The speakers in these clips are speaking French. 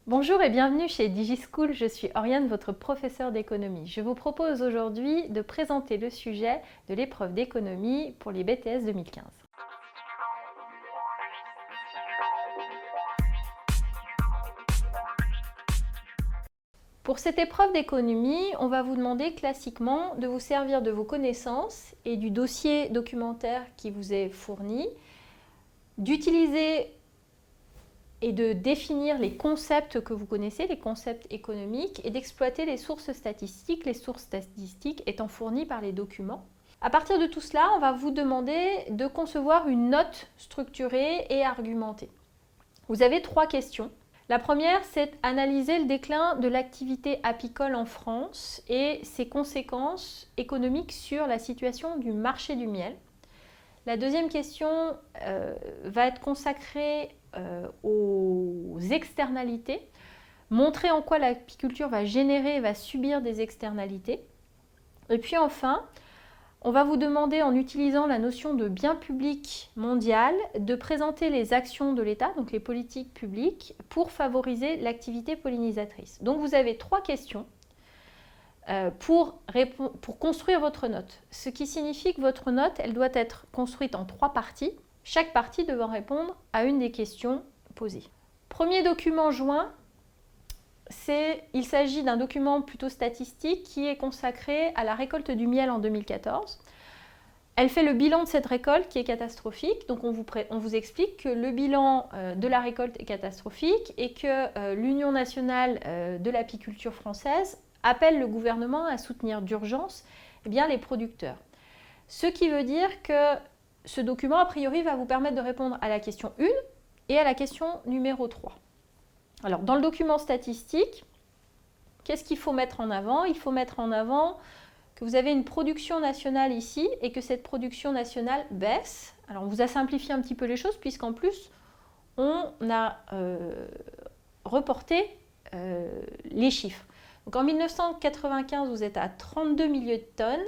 Bonjour et bienvenue chez DigiSchool, je suis Oriane, votre professeure d'économie. Je vous propose aujourd'hui de présenter le sujet de l'épreuve d'économie pour les BTS 2015. Pour cette épreuve d'économie, on va vous demander classiquement de vous servir de vos connaissances et du dossier documentaire qui vous est fourni, d'utiliser et de définir les concepts que vous connaissez, les concepts économiques, et d'exploiter les sources statistiques étant fournies par les documents. À partir de tout cela, on va vous demander de concevoir une note structurée et argumentée. Vous avez 3 questions. La première, c'est analyser le déclin de l'activité apicole en France et ses conséquences économiques sur la situation du marché du miel. La deuxième question va être consacrée aux externalités, montrer en quoi l'apiculture va générer et va subir des externalités. Et puis enfin, on va vous demander, en utilisant la notion de bien public mondial, de présenter les actions de l'État, donc les politiques publiques, pour favoriser l'activité pollinisatrice. Donc vous avez 3 questions pour construire votre note. Ce qui signifie que votre note, elle doit être construite en 3 parties, chaque partie devant répondre à une des questions posées. Premier document joint, il s'agit d'un document plutôt statistique qui est consacré à la récolte du miel en 2014. Elle fait le bilan de cette récolte qui est catastrophique. Donc on vous explique que le bilan de la récolte est catastrophique et que l'Union nationale de l'apiculture française appelle le gouvernement à soutenir d'urgence les producteurs. Ce qui veut dire que ce document, a priori, va vous permettre de répondre à la question 1 et à la question numéro 3. Alors, dans le document statistique, qu'est-ce qu'il faut mettre en avant? Il faut mettre en avant que vous avez une production nationale ici et que cette production nationale baisse. Alors, on vous a simplifié un petit peu les choses puisqu'en plus, on a reporté les chiffres. Donc, en 1995, vous êtes à 32 milliers de tonnes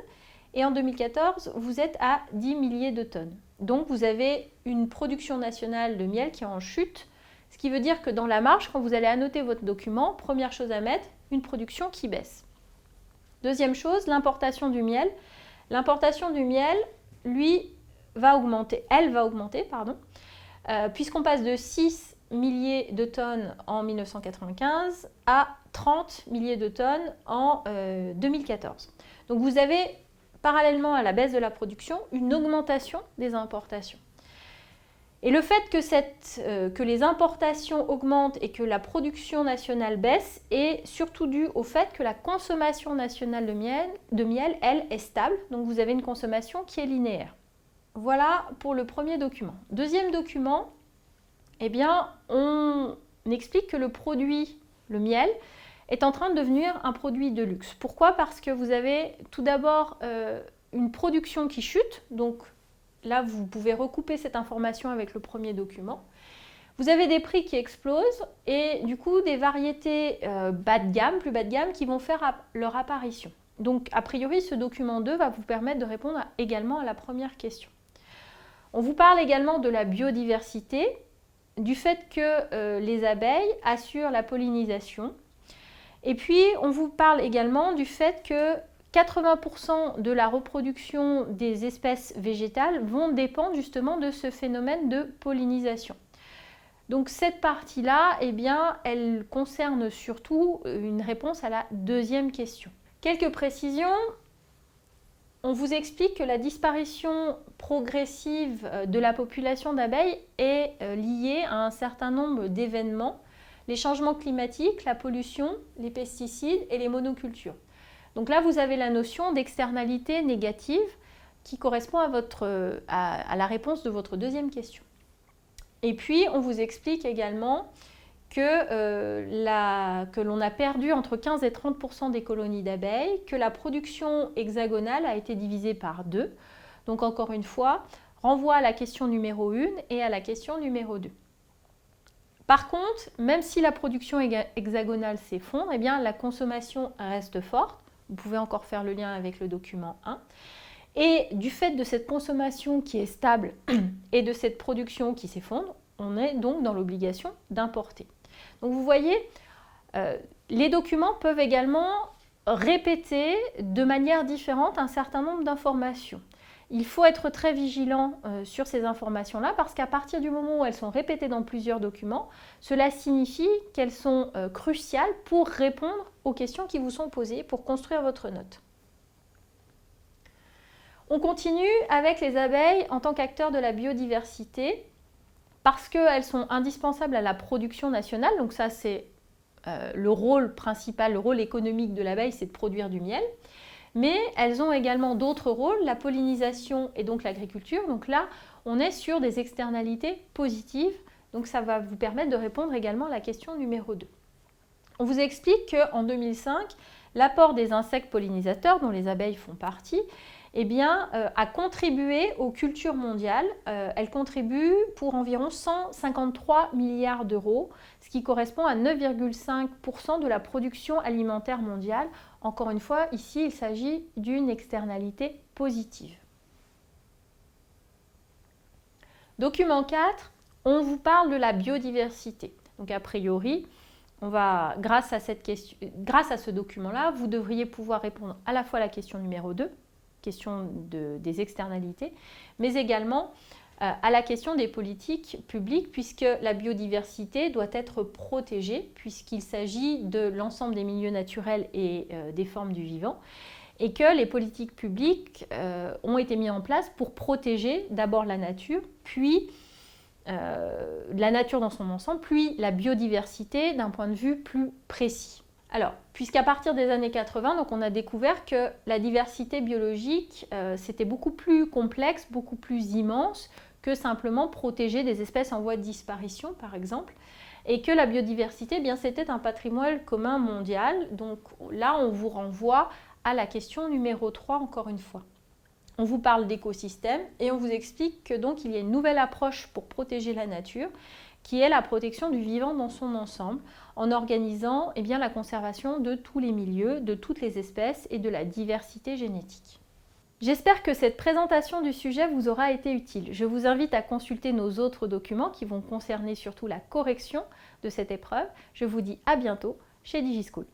et en 2014, vous êtes à 10 milliers de tonnes. Donc, vous avez une production nationale de miel qui est en chute. Ce qui veut dire que dans la marge, quand vous allez annoter votre document, première chose à mettre, une production qui baisse. Deuxième chose, l'importation du miel. L'importation du miel, elle va augmenter, puisqu'on passe de 6 milliers de tonnes en 1995 à 30 milliers de tonnes en 2014. Donc vous avez, parallèlement à la baisse de la production, une augmentation des importations. Et le fait que les importations augmentent et que la production nationale baisse est surtout dû au fait que la consommation nationale de miel, elle, est stable. Donc vous avez une consommation qui est linéaire. Voilà pour le premier document. Deuxième document, on explique que le produit, le miel, est en train de devenir un produit de luxe. Pourquoi? Parce que vous avez tout d'abord une production qui chute, donc là, vous pouvez recouper cette information avec le premier document. Vous avez des prix qui explosent et du coup des variétés bas de gamme, plus bas de gamme, qui vont faire leur apparition. Donc a priori, ce document 2 va vous permettre de répondre également à la première question. On vous parle également de la biodiversité, du fait que les abeilles assurent la pollinisation. Et puis, on vous parle également du fait que 80% de la reproduction des espèces végétales vont dépendre justement de ce phénomène de pollinisation. Donc cette partie-là, elle concerne surtout une réponse à la deuxième question. Quelques précisions. On vous explique que la disparition progressive de la population d'abeilles est liée à un certain nombre d'événements, les changements climatiques, la pollution, les pesticides et les monocultures. Donc là, vous avez la notion d'externalité négative qui correspond à la réponse de votre deuxième question. Et puis, on vous explique également que l'on a perdu entre 15 et 30% des colonies d'abeilles, que la production hexagonale a été divisée par 2. Donc encore une fois, renvoi à la question numéro 1 et à la question numéro 2. Par contre, même si la production hexagonale s'effondre, la consommation reste forte. Vous pouvez encore faire le lien avec le document 1. Et du fait de cette consommation qui est stable et de cette production qui s'effondre, on est donc dans l'obligation d'importer. Donc vous voyez, Les documents peuvent également répéter de manière différente un certain nombre d'informations. Il faut être très vigilant sur ces informations-là parce qu'à partir du moment où elles sont répétées dans plusieurs documents, cela signifie qu'elles sont cruciales pour répondre aux questions qui vous sont posées pour construire votre note. On continue avec les abeilles en tant qu'acteurs de la biodiversité parce qu'elles sont indispensables à la production nationale. Donc ça, c'est le rôle principal, le rôle économique de l'abeille, c'est de produire du miel. Mais elles ont également d'autres rôles, la pollinisation et donc l'agriculture. Donc là, on est sur des externalités positives. Donc ça va vous permettre de répondre également à la question numéro 2. On vous explique qu'en 2005, l'apport des insectes pollinisateurs, dont les abeilles font partie, a contribué aux cultures mondiales. Elles contribuent pour environ 153 milliards d'euros, ce qui correspond à 9,5% de la production alimentaire mondiale. Encore une fois, ici, il s'agit d'une externalité positive. Document 4, on vous parle de la biodiversité. Donc a priori, grâce à ce document-là, vous devriez pouvoir répondre à la fois à la question numéro 2, question des externalités, mais également à la question des politiques publiques, puisque la biodiversité doit être protégée, puisqu'il s'agit de l'ensemble des milieux naturels et des formes du vivant, et que les politiques publiques ont été mises en place pour protéger d'abord la nature, puis la nature dans son ensemble, puis la biodiversité d'un point de vue plus précis. Alors, puisqu'à partir des années 80, donc on a découvert que la diversité biologique, c'était beaucoup plus complexe, beaucoup plus immense que simplement protéger des espèces en voie de disparition, par exemple, et que la biodiversité, c'était un patrimoine commun mondial. Donc là, on vous renvoie à la question numéro 3, encore une fois. On vous parle d'écosystème et on vous explique que donc il y a une nouvelle approche pour protéger la nature, qui est la protection du vivant dans son ensemble, en organisant la conservation de tous les milieux, de toutes les espèces et de la diversité génétique. J'espère que cette présentation du sujet vous aura été utile. Je vous invite à consulter nos autres documents qui vont concerner surtout la correction de cette épreuve. Je vous dis à bientôt chez DigiSchool.